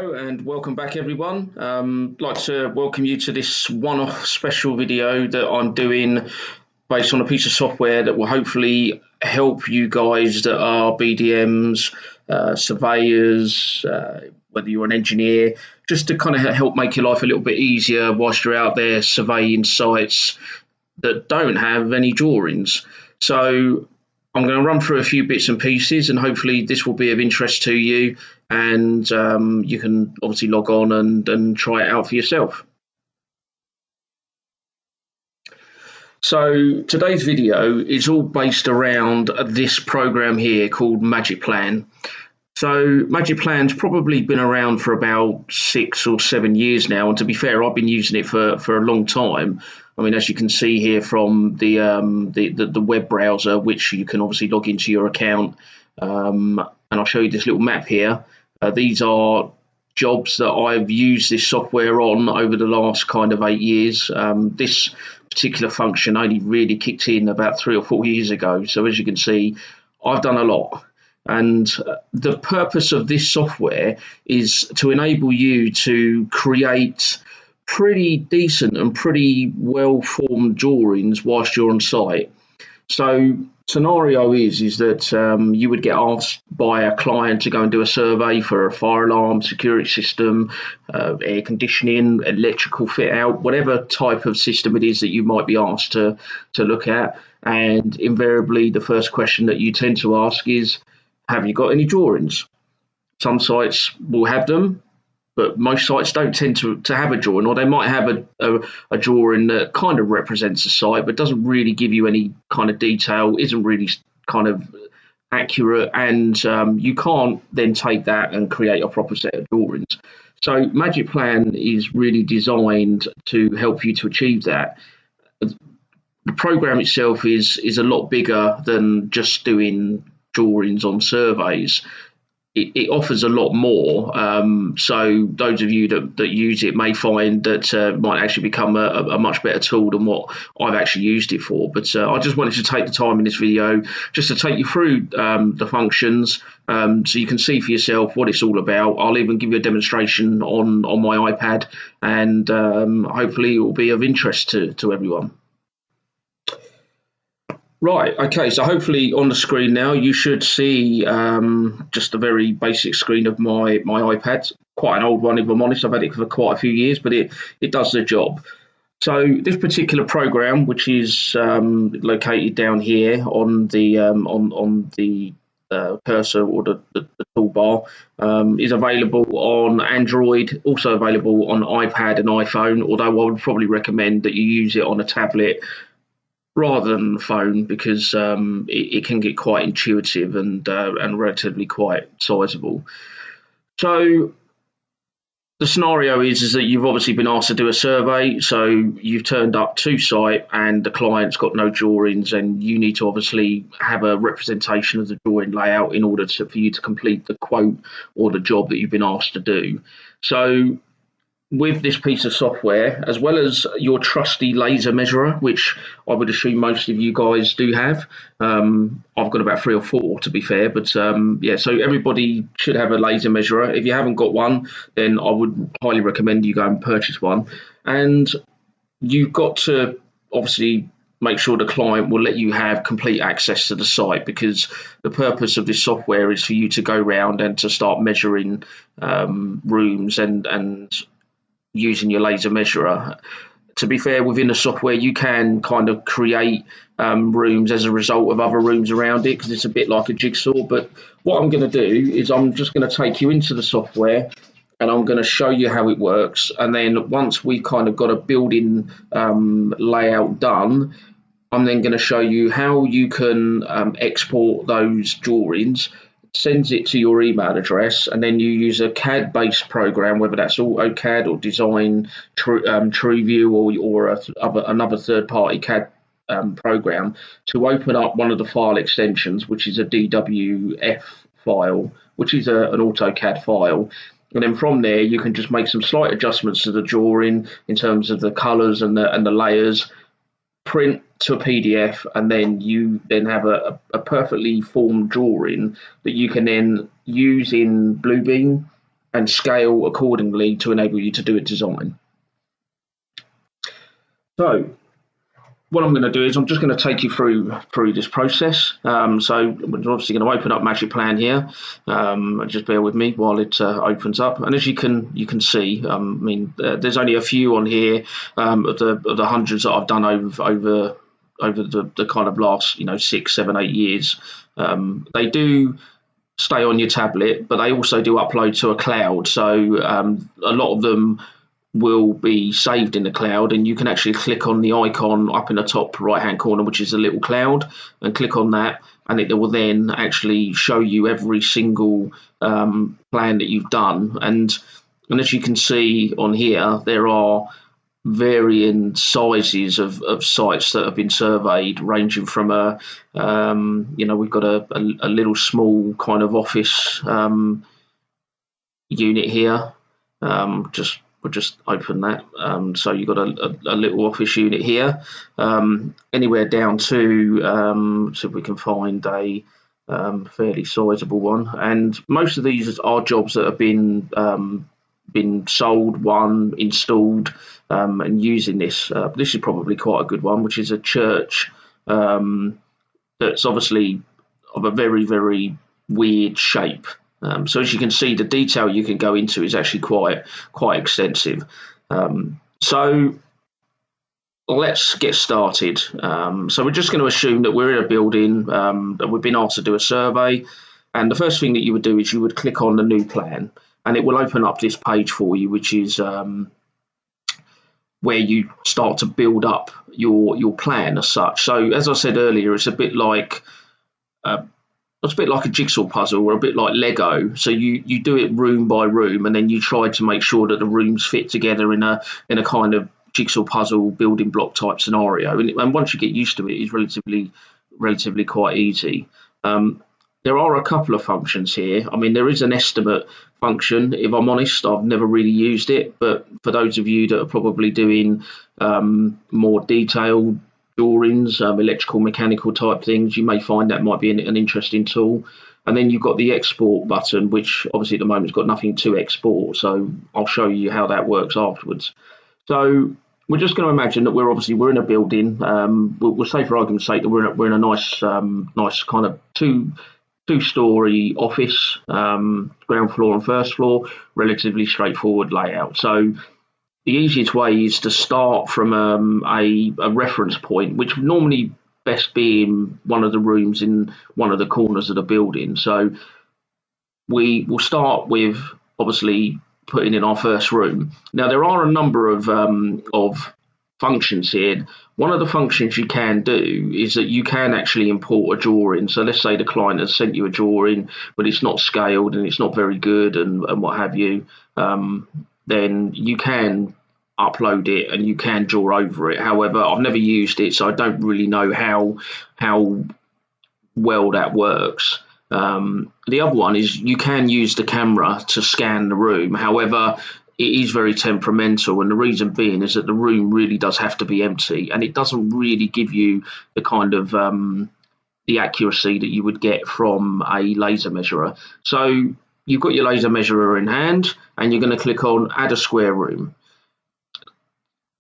Hello and welcome back everyone. I'd like to welcome you to this one-off special video that I'm doing based on a piece of software that will hopefully help you guys that are BDMs, surveyors, whether you're an engineer, just to kind of help make your life a little bit easier whilst you're out there surveying sites that don't have any drawings. So I'm going to run through a few bits and pieces, and hopefully this will be of interest to you, and you can obviously log on and try it out for yourself. So today's video is all based around this program here called Magic Plan. So Magic Plan's probably been around for about 6 or 7 years now, and to be fair, I've been using it for a long time. I mean, as you can see here from the web browser, which you can obviously log into your account, and I'll show you this little map here. These are jobs that I've used this software on over the last kind of 8 years. This particular function only really kicked in about 3 or 4 years ago. So as you can see, I've done a lot. And the purpose of this software is to enable you to create pretty decent and pretty well-formed drawings whilst you're on site. So scenario is that you would get asked by a client to go and do a survey for a fire alarm, security system, air conditioning, electrical fit out, whatever type of system it is that you might be asked to look at. And invariably, the first question that you tend to ask is, have you got any drawings? Some sites will have them, but most sites don't tend to have a drawing, or they might have a drawing that kind of represents a site, but doesn't really give you any kind of detail, isn't really kind of accurate, and you can't then take that and create a proper set of drawings. So Magic Plan is really designed to help you to achieve that. The program itself is a lot bigger than just doing drawings on surveys. It offers a lot more, so those of you that use it may find that it might actually become a much better tool than what I've actually used it for. But I just wanted to take the time in this video just to take you through the functions, so you can see for yourself what it's all about. I'll even give you a demonstration on my iPad, and hopefully it will be of interest to everyone. Right, okay, so hopefully on the screen now you should see just a very basic screen of my iPad. Quite an old one, if I'm honest. I've had it for quite a few years, but it does the job. So this particular program, which is located down here on the cursor or the toolbar, is available on Android, also available on iPad and iPhone, although I would probably recommend that you use it on a tablet rather than the phone, because it can get quite intuitive and relatively quite sizable. So the scenario is that you've obviously been asked to do a survey, so you've turned up to site and the client's got no drawings, and you need to obviously have a representation of the drawing layout in order for you to complete the quote or the job that you've been asked to do. So with this piece of software, as well as your trusty laser measurer, which I would assume most of you guys do have. I've got about 3 or 4 to be fair, but yeah, so everybody should have a laser measurer. If you haven't got one, then I would highly recommend you go and purchase one. And you've got to obviously make sure the client will let you have complete access to the site, because the purpose of this software is for you to go around and to start measuring rooms and using your laser measurer. To be fair, within the software you can kind of create rooms as a result of other rooms around it, because it's a bit like a jigsaw. But what I'm going to do is I'm just going to take you into the software and I'm going to show you how it works, and then once we've kind of got a building layout done, I'm then going to show you how you can export those drawings, sends it to your email address, and then you use a CAD-based program, whether that's AutoCAD or Design, TrueView, or another third-party CAD program, to open up one of the file extensions, which is a Dxf file, which is an AutoCAD file. And then from there, you can just make some slight adjustments to the drawing in terms of the colours and the layers, print to a PDF, and then you then have a perfectly formed drawing that you can then use in Bluebeam and scale accordingly to enable you to do a design. So what I'm going to do is I'm just going to take you through this process. So we're obviously going to open up Magic Plan here. Just bear with me while it opens up. And as you can see, there's only a few on here of the hundreds that I've done over the kind of last 6, 7, 8 years. They do stay on your tablet, but they also do upload to a cloud. So a lot of them will be saved in the cloud, and you can actually click on the icon up in the top right hand corner, which is a little cloud, and click on that, and it will then actually show you every single plan that you've done. And as you can see on here, there are varying sizes of sites that have been surveyed, ranging from we've got a little small kind of office unit here. We'll just open that. So you've got a little office unit here, anywhere down to so if we can find a fairly sizable one. And most of these are jobs that have been sold, won, installed, and using this. This is probably quite a good one, which is a church that's obviously of a very, very weird shape. So as you can see, the detail you can go into is actually quite extensive. So let's get started. So we're just going to assume that we're in a building, that we've been asked to do a survey. And the first thing that you would do is you would click on the new plan, and it will open up this page for you, which is where you start to build up your plan as such. So as I said earlier, it's a bit like a jigsaw puzzle, or a bit like Lego. So you do it room by room, and then you try to make sure that the rooms fit together in a kind of jigsaw puzzle building block type scenario. And once you get used to it, it's relatively quite easy. There are a couple of functions here. There is an estimate function. If I'm honest, I've never really used it, but for those of you that are probably doing more detailed drawings, electrical, mechanical type things, you may find that might be an interesting tool. And then you've got the export button, which obviously at the moment has got nothing to export. So I'll show you how that works afterwards. So we're just going to imagine that we're in a building. We'll say for argument's sake that we're in a nice kind of two-story office, ground floor and first floor, relatively straightforward layout. So the easiest way is to start from a reference point, which would normally best be in one of the rooms in one of the corners of the building. So we will start with obviously putting in our first room. Now there are a number of functions here. One of the functions you can do is that you can actually import a drawing. So let's say the client has sent you a drawing, but it's not scaled and it's not very good and what have you. Then you can upload it and you can draw over it. However, I've never used it, so I don't really know how well that works. The other one is you can use the camera to scan the room. However, it is very temperamental, and the reason being is that the room really does have to be empty, and it doesn't really give you the kind of the accuracy that you would get from a laser measurer. So you've got your laser measurer in hand, and you're going to click on Add a Square Room.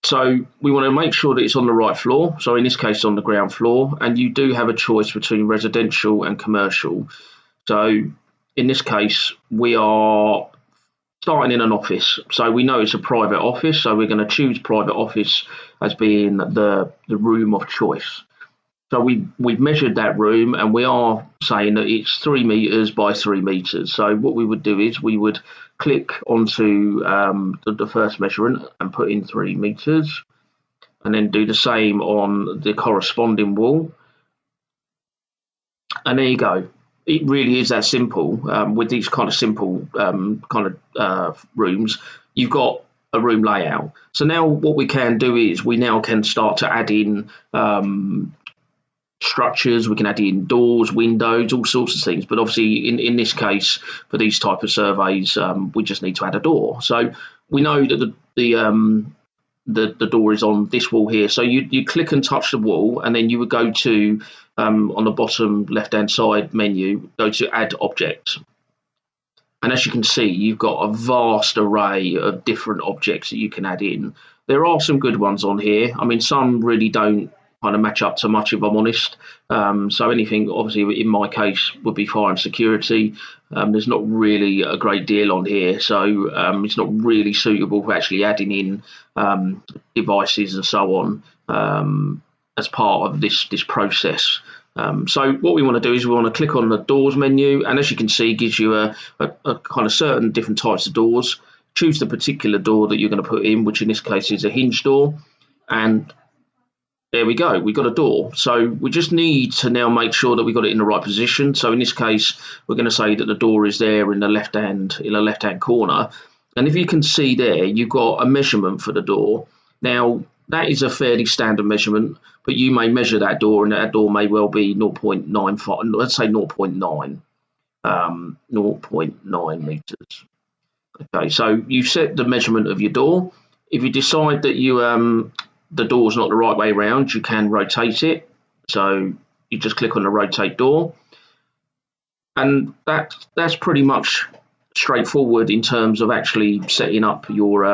So we want to make sure that it's on the right floor. So in this case, on the ground floor, and you do have a choice between residential and commercial. So in this case, we are starting in an office. So we know it's a private office. So we're going to choose private office as being the room of choice. So we've measured that room, and we are saying that it's 3 meters by 3 meters. So what we would do is we would click onto the first measurement and put in 3 meters, and then do the same on the corresponding wall. And there you go. It really is that simple. With these kind of simple rooms, you've got a room layout. So now what we can do is we now can start to add in structures. We can add in doors, windows, all sorts of things. But obviously, in this case, for these type of surveys, we just need to add a door. So we know that the door is on this wall here. So you click and touch the wall, and then you would go to on the bottom left hand side menu, go to Add Object. And as you can see, you've got a vast array of different objects that you can add in. There are some good ones on here. I mean, some really don't kind of match up to much, if I'm honest. So anything, obviously, in my case, would be fire and security. There's not really a great deal on here, so it's not really suitable for actually adding in devices and so on as part of this process. So what we want to do is we want to click on the doors menu, and as you can see, it gives you a kind of certain different types of doors. Choose the particular door that you're going to put in, which in this case is a hinge door, and there we go, we've got a door. So we just need to now make sure that we got it in the right position. So in this case, we're going to say that the door is there in the left hand corner. And if you can see there, you've got a measurement for the door. Now, that is a fairly standard measurement, but you may measure that door, and that door may well be 0.95, let's say 0.9, 0.9 meters. Okay, so you set the measurement of your door. If you decide that the door's not the right way around, you can rotate it. So you just click on the rotate door, and that's pretty much straightforward in terms of actually setting up your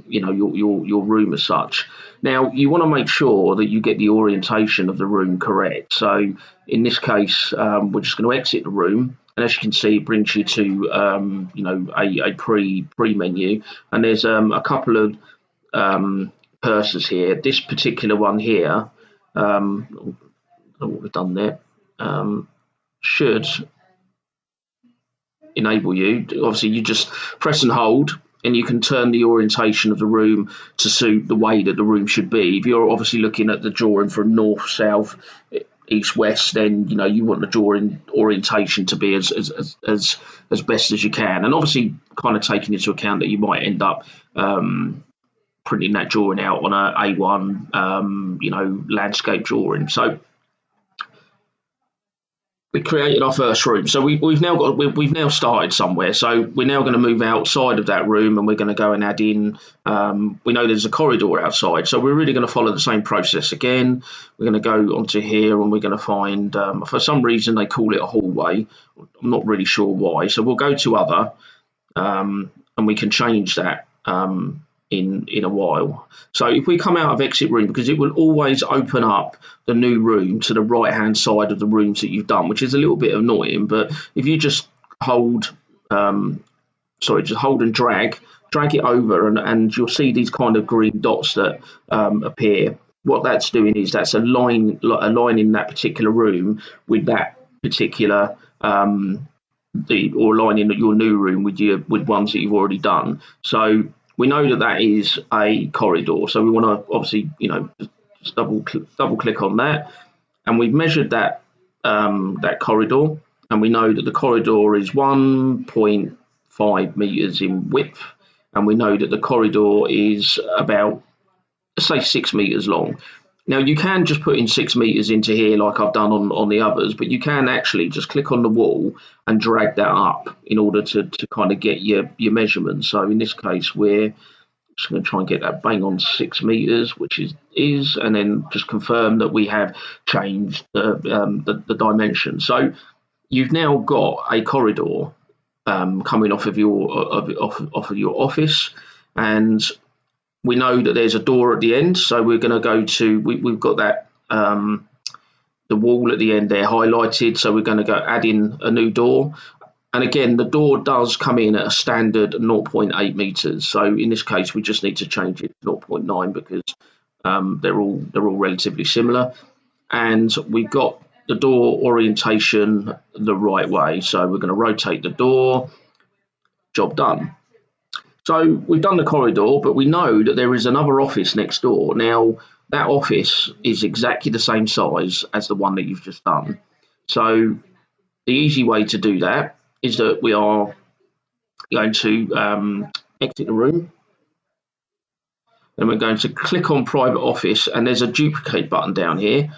your room as such. Now you want to make sure that you get the orientation of the room correct. So in this case, we're just going to exit the room, and as you can see, it brings you to a pre menu, and there's a couple of cursors here. This particular one here, what we've done there, should enable you. Obviously, you just press and hold, and you can turn the orientation of the room to suit the way that the room should be. If you're obviously looking at the drawing from north, south, east, west, then you want the drawing orientation to be as best as you can, and obviously kind of taking into account that you might end up printing that drawing out on a A1 landscape drawing. So we created our first room. So we've now started somewhere. So we're now going to move outside of that room, and we're going to go and add in. We know there's a corridor outside, so we're really going to follow the same process again. We're going to go onto here, and we're going to find. For some reason, they call it a hallway. I'm not really sure why. So we'll go to other, and we can change that in a while. So if we come out of exit room, because it will always open up the new room to the right hand side of the rooms that you've done, which is a little bit annoying, but if you just hold and drag it over, and you'll see these kind of green dots that appear. What that's doing is that's aligning that particular room with that particular or aligning your new room with ones that you've already done. So we know that is a corridor, so we want to obviously, just double click on that, and we've measured that corridor, and we know that the corridor is 1.5 meters in width, and we know that the corridor is about, let's say, 6 meters long. Now you can just put in 6 meters into here like I've done on the others, but you can actually just click on the wall and drag that up in order to kind of get your measurements. So in this case, we're just going to try and get that bang on 6 meters, which is, and then just confirm that we have changed the dimension. So you've now got a corridor coming off of your office, and we know that there's a door at the end, so we're going to go to, we've got that, the wall at the end there highlighted, so we're going to go add in a new door. And again, the door does come in at a standard 0.8 meters. So in this case, we just need to change it to 0.9 because they're all relatively similar. And we've got the door orientation the right way. So we're going to rotate the door, job done. So we've done the corridor, but we know that there is another office next door. Now, that office is exactly the same size as the one that you've just done. So the easy way to do that is that we are going to exit the room, and we're going to click on private office, and there's a duplicate button down here,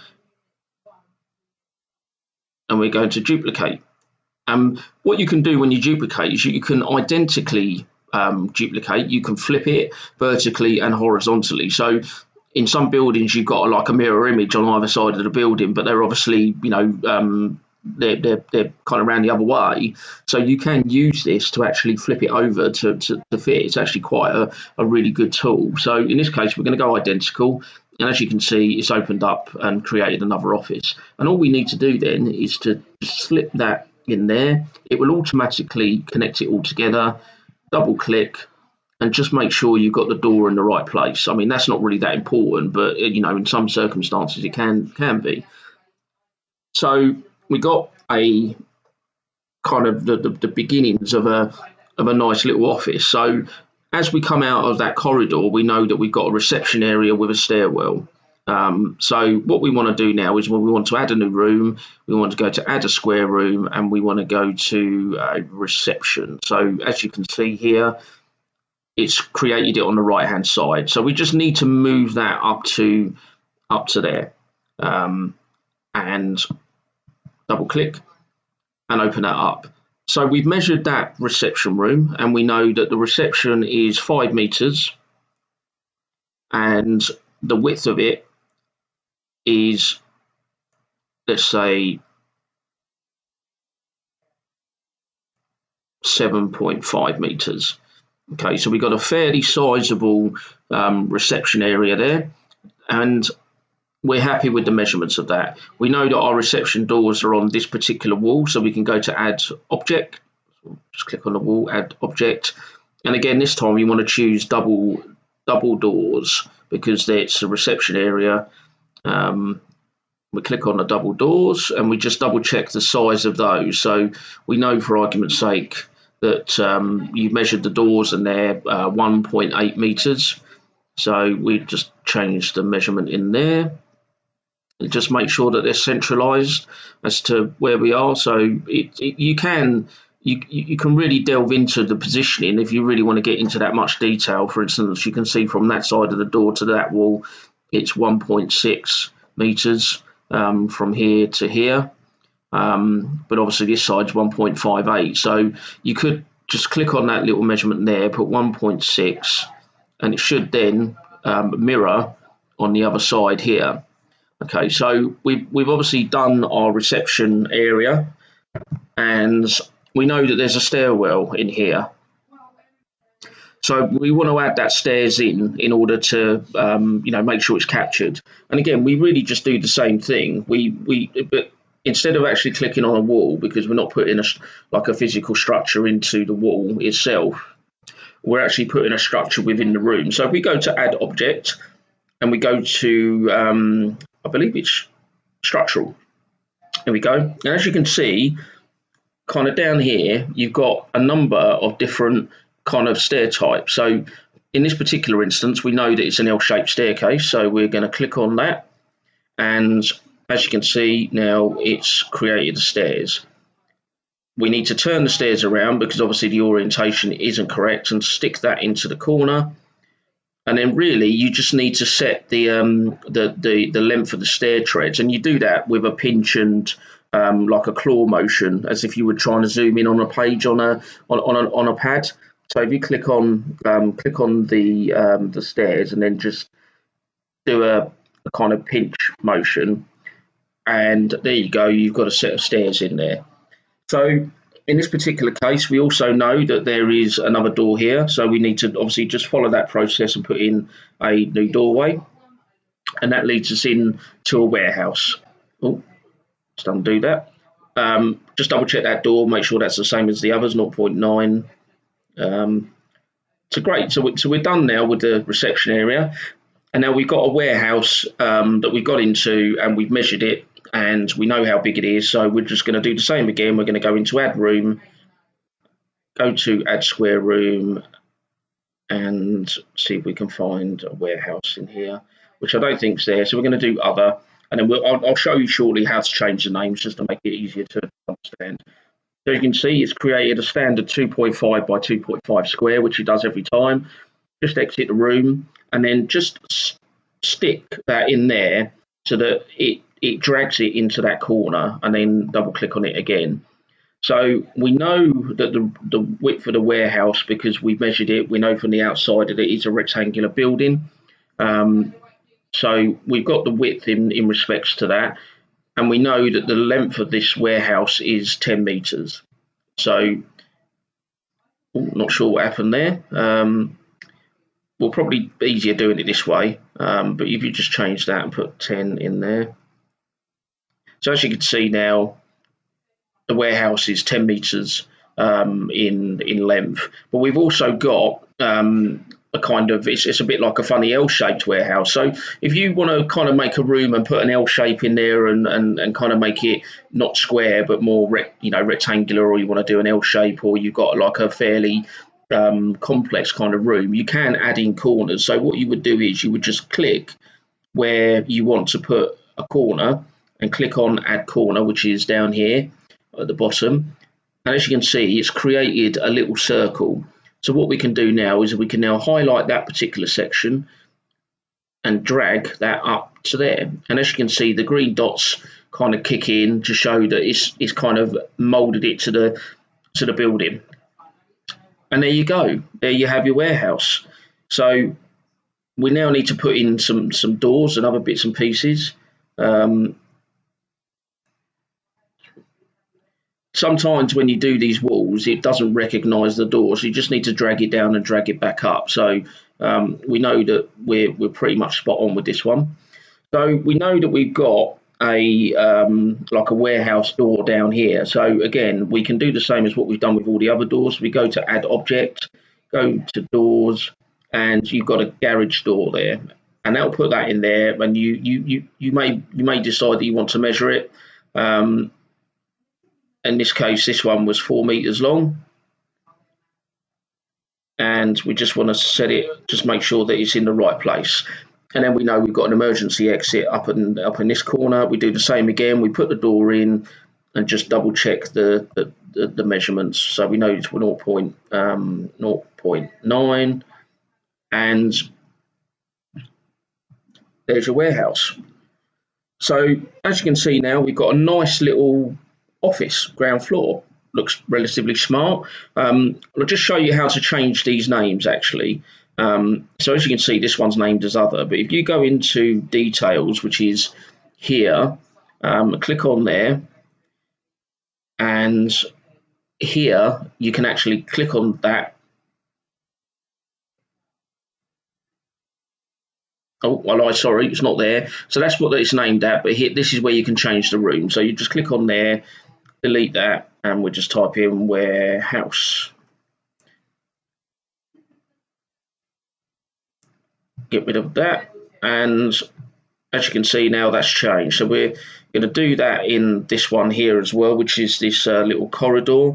and we're going to duplicate. What you can do when you duplicate is you can identically duplicate. You can flip it vertically and horizontally. So in some buildings, you've got like a mirror image on either side of the building, but they're obviously, they're kind of around the other way. So you can use this to actually flip it over to fit. It's actually quite a really good tool. So in this case, we're going to go identical. And as you can see, it's opened up and created another office. And all we need to do then is to slip that in there. It will automatically connect it all together, double click, and just make sure you've got the door in the right place. I mean, that's not really that important, but in some circumstances it can be. So we got a kind of the beginnings of a nice little office. So as we come out of that corridor, we know that we've got a reception area with a stairwell. So what we want to do now is when we want to add a new room, we want to go to add a square room, and we want to go to reception. So as you can see here, it's created it on the right hand side. So we just need to move that up to there, and double click and open that up. So we've measured that reception room, and we know that the reception is 5 meters, and the width of it is, let's say, 7.5 meters. Okay, so we've got a fairly sizable reception area there, and we're happy with the measurements of that. We know that our reception doors are on this particular wall, so we can go to add object. Just click on the wall, add object, and again this time we want to choose double doors because it's a reception area. We click on the double doors and we just double check the size of those. So we know, for argument's sake, that you've measured the doors and they're 1.8 meters. So we just change the measurement in there. And just make sure that they're centralized as to where we are. So you can really delve into the positioning if you really want to get into that much detail. For instance, you can see from that side of the door to that wall, it's 1.6 meters from here to here. But obviously this side's 1.58. So you could just click on that little measurement there, put 1.6, and it should then mirror on the other side here. Okay, so we've obviously done our reception area, and we know that there's a stairwell in here. So we want to add that stairs in order to make sure it's captured. And again, we really just do the same thing. But instead of actually clicking on a wall, because we're not putting a physical structure into the wall itself, we're actually putting a structure within the room. So if we go to add object and we go to I believe it's structural. There we go. And as you can see, kind of down here, you've got a number of different kind of stair types. So in this particular instance, we know that it's an L-shaped staircase. So we're going to click on that. And as you can see now, it's created the stairs. We need to turn the stairs around because obviously the orientation isn't correct, and stick that into the corner. And then really you just need to set the length of the stair treads, and you do that with a pinch and like a claw motion, as if you were trying to zoom in on a page on a pad. So if you click on the stairs and then just do a kind of pinch motion, and there you go, you've got a set of stairs in there. So in this particular case, we also know that there is another door here, so we need to obviously just follow that process and put in a new doorway, and that leads us in to a warehouse. Oh, just undo that. Just double check that door, make sure that's the same as the others, 0.9. So great, so we're done now with the reception area, and now we've got a warehouse that we got into, and we've measured it, and we know how big it is. So we're just going to do the same again. We're going to go into add room, go to add square room, and see if we can find a warehouse in here, which I don't think's there. So we're going to do other, and then I'll show you shortly how to change the names just to make it easier to understand. So you can see it's created a standard 2.5 by 2.5 square, which it does every time. Just exit the room and then just stick that in there so that it drags it into that corner, and then double click on it again. So we know that the width of the warehouse, because we've measured it, we know from the outside that it is a rectangular building. So we've got the width in respects to that. and we know that the length of this warehouse is 10 meters. So, not sure what happened there. Will probably be easier doing it this way, but if you just change that and put 10 in there. So as you can see now, the warehouse is 10 meters in length, but we've also got a kind of, it's a bit like a funny L-shaped warehouse. So if you want to kind of make a room and put an L shape in there and kind of make it not square but more rectangular, or you want to do an L shape, or you've got like a fairly complex kind of room, you can add in corners. So what you would do is you would just click where you want to put a corner and click on add corner, which is down here at the bottom. And as you can see, it's created a little circle. So what we can do now is we can now highlight that particular section and drag that up to there. And as you can see, the green dots kind of kick in to show that it's kind of molded it to the building. And there you go. There you have your warehouse. So we now need to put in some doors and other bits and pieces. Sometimes when you do these walls, it doesn't recognise the doors. You just need to drag it down and drag it back up. So we know that we're pretty much spot on with this one. So we know that we've got a like a warehouse door down here. So again, we can do the same as what we've done with all the other doors. We go to add object, go to doors, and you've got a garage door there, and that'll put that in there. And you may decide that you want to measure it. In this case, this one was 4 meters long, and we just want to set it, just make sure that it's in the right place. And then we know we've got an emergency exit up in this corner. We do the same again. We put the door in and just double check the measurements. So we know it's 0.9, and there's your warehouse. So as you can see now, we've got a nice little office, ground floor. Looks relatively smart. I'll just show you how to change these names actually. So as you can see, this one's named as other, but if you go into details, which is here, click on there, and here you can actually click on that. Oh, well, sorry, it's not there. So that's what it's named at, but here, this is where you can change the room. So you just click on there, delete that, and we'll just type in warehouse. Get rid of that, and as you can see now, that's changed. So we're going to do that in this one here as well, which is this little corridor.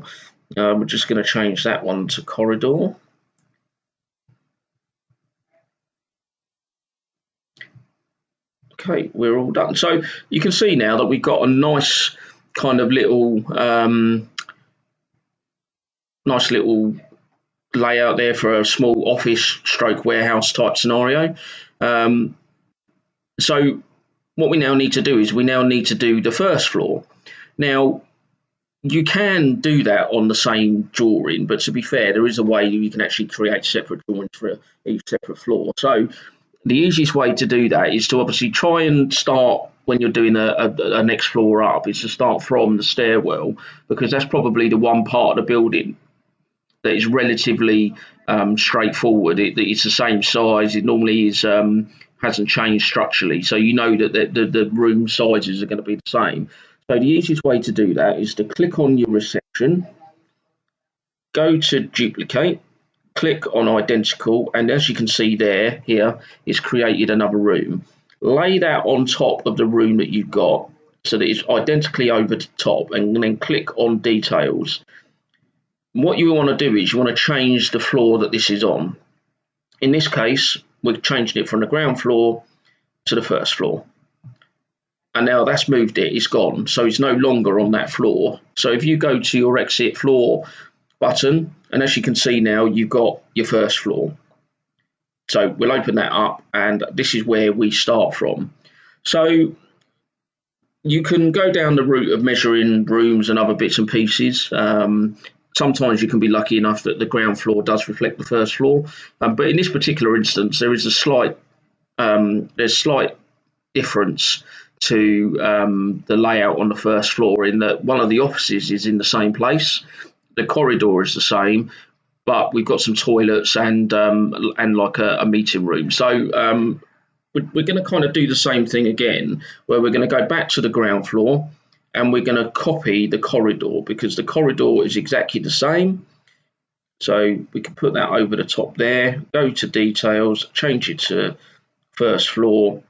We're just going to change that one to corridor. Okay, we're all done. So you can see now that we've got a nice kind of little layout there for a small office stroke warehouse type scenario. So what we now need to do is we now need to do the first floor. Now you can do that on the same drawing, but to be fair, there is a way you can actually create separate drawings for each separate floor. So the easiest way to do that is to obviously try and start when you're doing a next floor up, is to start from the stairwell, because that's probably the one part of the building that is relatively straightforward. It's the same size. It normally is hasn't changed structurally, so you know that the room sizes are going to be the same. So the easiest way to do that is to click on your reception, go to duplicate, click on identical, and as you can see there, here, it's created another room. Lay that on top of the room that you've got so that it's identically over the top, and then click on details. What you want to do is you want to change the floor that this is on. In this case, we're changing it from the ground floor to the first floor. And now that's moved it, it's gone. So it's no longer on that floor. So if you go to your exit floor button, and as you can see now, you've got your first floor. So we'll open that up, and this is where we start from. So you can go down the route of measuring rooms and other bits and pieces. Sometimes you can be lucky enough that the ground floor does reflect the first floor. But in this particular instance, there is a slight difference to the layout on the first floor, in that one of the offices is in the same place, the corridor is the same, but we've got some toilets and like a meeting room. So we're going to kind of do the same thing again, where we're going to go back to the ground floor and we're going to copy the corridor, because the corridor is exactly the same. So we can put that over the top there, go to details, change it to first floor,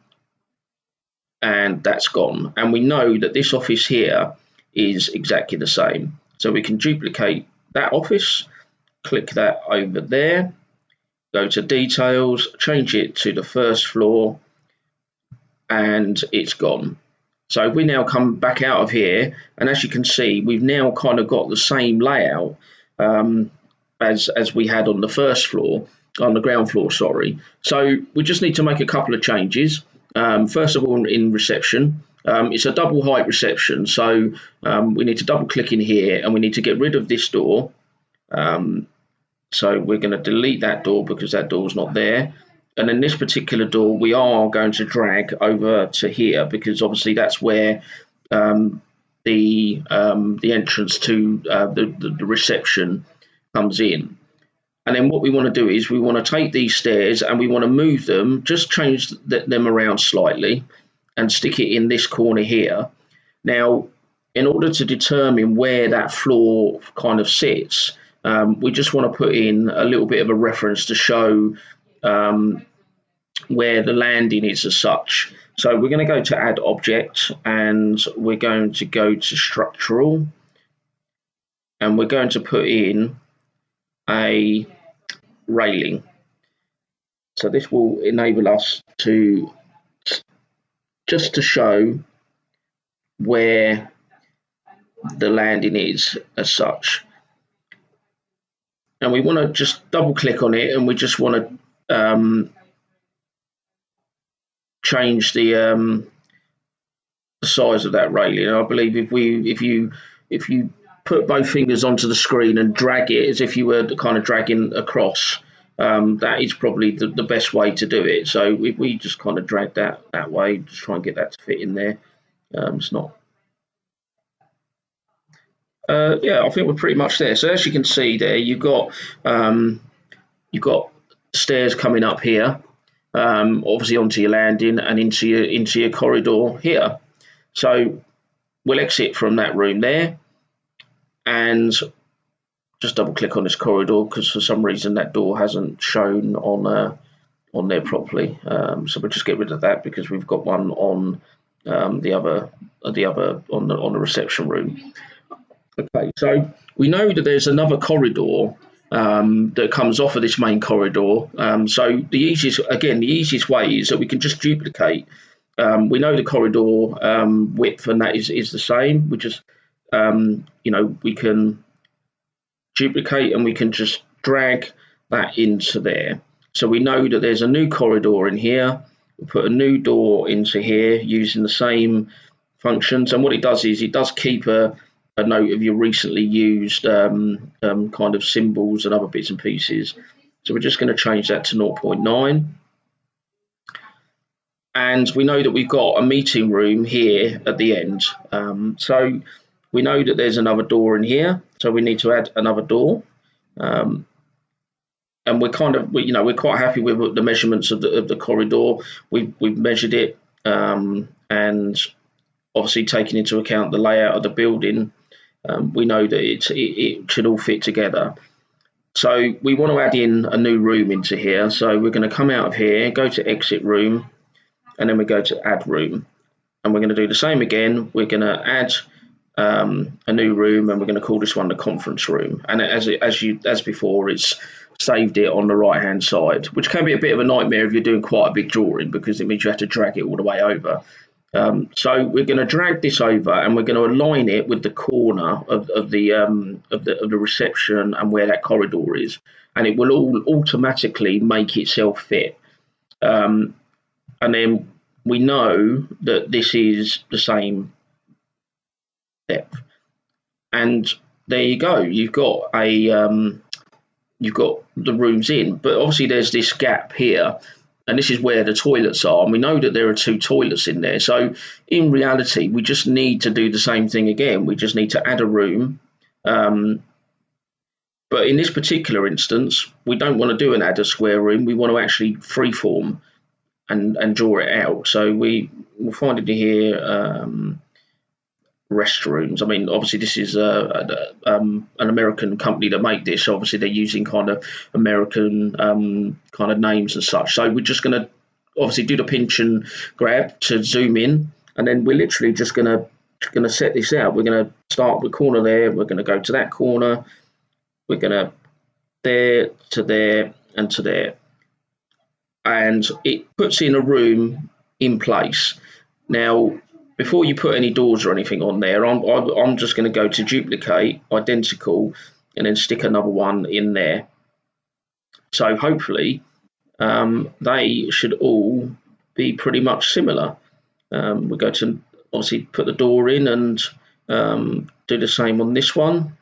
and that's gone. And we know that this office here is exactly the same. So we can duplicate that office, click that over there, go to details, change it to the first floor, and it's gone. So we now come back out of here, and as you can see, we've now kind of got the same layout as we had on the first floor, on the ground floor, sorry. So we just need to make a couple of changes. First of all, in reception, it's a double height reception, so we need to double click in here and we need to get rid of this door. So we're going to delete that door because that door's not there. And then this particular door we are going to drag over to here, because obviously that's where the entrance to the reception comes in. And then what we want to do is we want to take these stairs and we want to move them, just change them around slightly and stick it in this corner here. Now, in order to determine where that floor kind of sits, we just want to put in a little bit of a reference to show where the landing is as such. So we're going to go to add object and we're going to go to structural and we're going to put in a railing. So this will enable us to just to show where the landing is as such. And we want to just double click on it and we just want to change the size of that railing. And I believe if you put both fingers onto the screen and drag it as if you were kind of dragging across, that is probably the best way to do it. So if we just kind of drag that way, just try and get that to fit in there. It's not. Yeah, I think we're pretty much there. So as you can see there, you've got stairs coming up here, obviously onto your landing and into your corridor here. So we'll exit from that room there and just double click on this corridor because for some reason that door hasn't shown on there properly. So we'll just get rid of that because we've got one on the other on the reception room. Okay, so we know that there's another corridor that comes off of this main corridor. So the easiest way is that we can just duplicate. We know the corridor width and that is the same. We just we can duplicate and we can just drag that into there. So we know that there's a new corridor in here. We'll put a new door into here using the same functions. And what it does is it does keep a note of your recently used kind of symbols and other bits and pieces. So we're just going to change that to 0.9. And we know that we've got a meeting room here at the end. So we know that there's another door in here. So we need to add another door. And we're quite happy with the measurements of the corridor. We've measured it and obviously taking into account the layout of the building, we know that it should all fit together. So we want to add in a new room into here. So we're going to come out of here, go to exit room, and then we go to add room. And we're going to do the same again. We're going to add a new room, and we're going to call this one the conference room. And as before, it's saved it on the right hand side, which can be a bit of a nightmare if you're doing quite a big drawing because it means you have to drag it all the way over. So we're going to drag this over and we're going to align it with the corner of the reception and where that corridor is, and it will all automatically make itself fit. And then we know that this is the same depth, and there you go. You've got the rooms in, but obviously there's this gap here and this is where the toilets are, and we know that there are 2 toilets in there. So in reality, we just need to do the same thing again. We just need to add a room. But in this particular instance, we don't want to do an add a square room. We want to actually freeform and draw it out. So we'll find it here, restrooms. I mean, obviously this is an American company that make this. So obviously they're using kind of American kind of names and such. So we're just going to obviously do the pinch and grab to zoom in, and then we're literally just going to set this out. We're going to start the corner there. We're going to go to that corner. We're going to there to there and to there. And it puts in a room in place. Now, before you put any doors or anything on there, I'm just going to go to duplicate, identical, and then stick another one in there. So hopefully they should all be pretty much similar. We go to obviously put the door in and do the same on this one.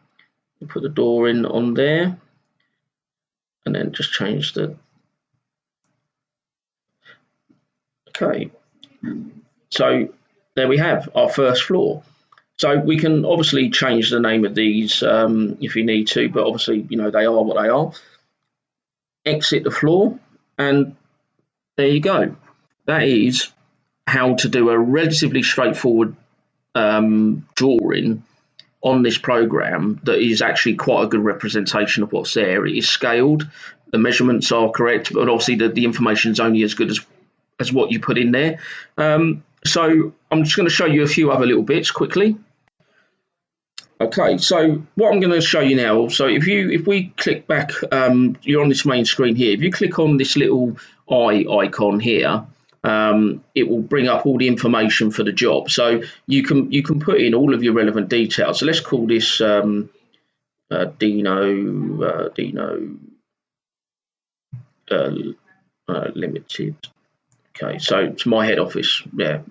We'll put the door in on there, and then just change the. Okay, so there we have our first floor. So we can obviously change the name of these if you need to, but obviously, you know, they are what they are. Exit the floor, and there you go. That is how to do a relatively straightforward drawing on this program that is actually quite a good representation of what's there. It is scaled, the measurements are correct, but obviously the information is only as good as what you put in there. So I'm just going to show you a few other little bits quickly. Okay, so what I'm going to show you now, so if we click back, you're on this main screen here. If you click on this little eye icon here, it will bring up all the information for the job. So you can put in all of your relevant details. So let's call this Dino Limited. Okay, so it's my head office. Yeah,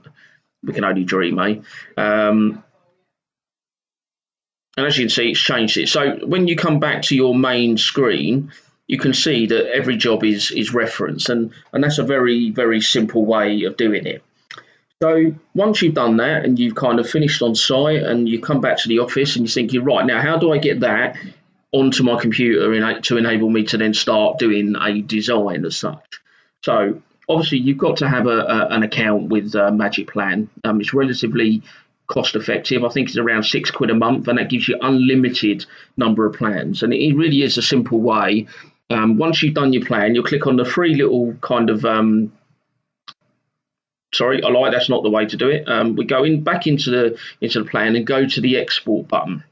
we can only dream, eh? And as you can see, it's changed it. So when you come back to your main screen, you can see that every job is referenced, and that's a very, very simple way of doing it. So once you've done that and you've kind of finished on site and you come back to the office and you're thinking, right, now how do I get that onto my computer to enable me to then start doing a design as such? So obviously you've got to have an account with Magic Plan. It's relatively cost effective. I think it's around £6 a month, and that gives you unlimited number of plans. And it really is a simple way. Once you've done your plan, you'll click on the three little kind of sorry, I lied, that's not the way to do it. We go back into the plan and go to the export button.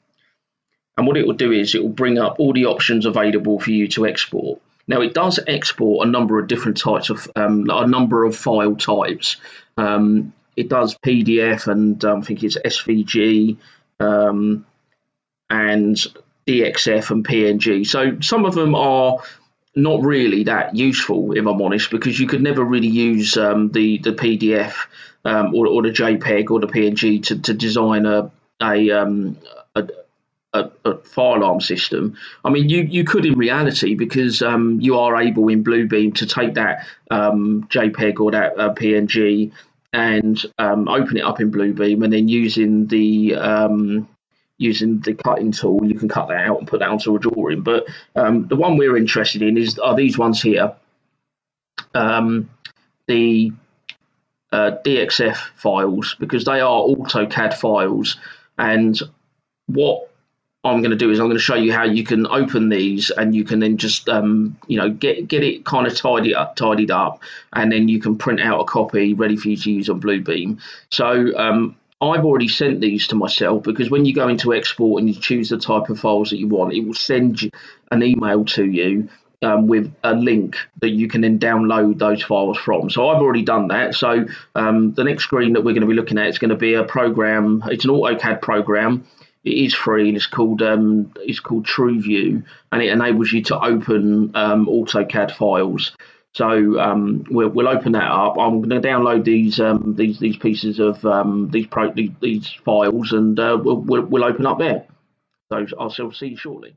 And what it will do is it will bring up all the options available for you to export. Now it does export a number of different types of a number of file types. It does PDF and I think it's SVG and DXF and PNG. So some of them are not really that useful, if I'm honest, because you could never really use the PDF or the JPEG or the PNG to design a file arm system. I mean, you could in reality, because you are able in Bluebeam to take that JPEG or that PNG and open it up in Bluebeam, and then using the cutting tool, you can cut that out and put that onto a drawing. But the one we're interested in are these ones here, the Dxf files, because they are AutoCAD files. And what I'm going to do is I'm going to show you how you can open these, and you can then just get it kind of tidied up, and then you can print out a copy ready for you to use on Bluebeam. So I've already sent these to myself, because when you go into export and you choose the type of files that you want, it will send you an email to you with a link that you can then download those files from. So I've already done that. So the next screen that we're going to be looking at is going to be a program. It's an AutoCAD program. It is free, and it's called TrueView, and it enables you to open AutoCAD files. So we'll open that up. I'm going to download these pieces of these files, and we'll open up there. So I'll see you shortly.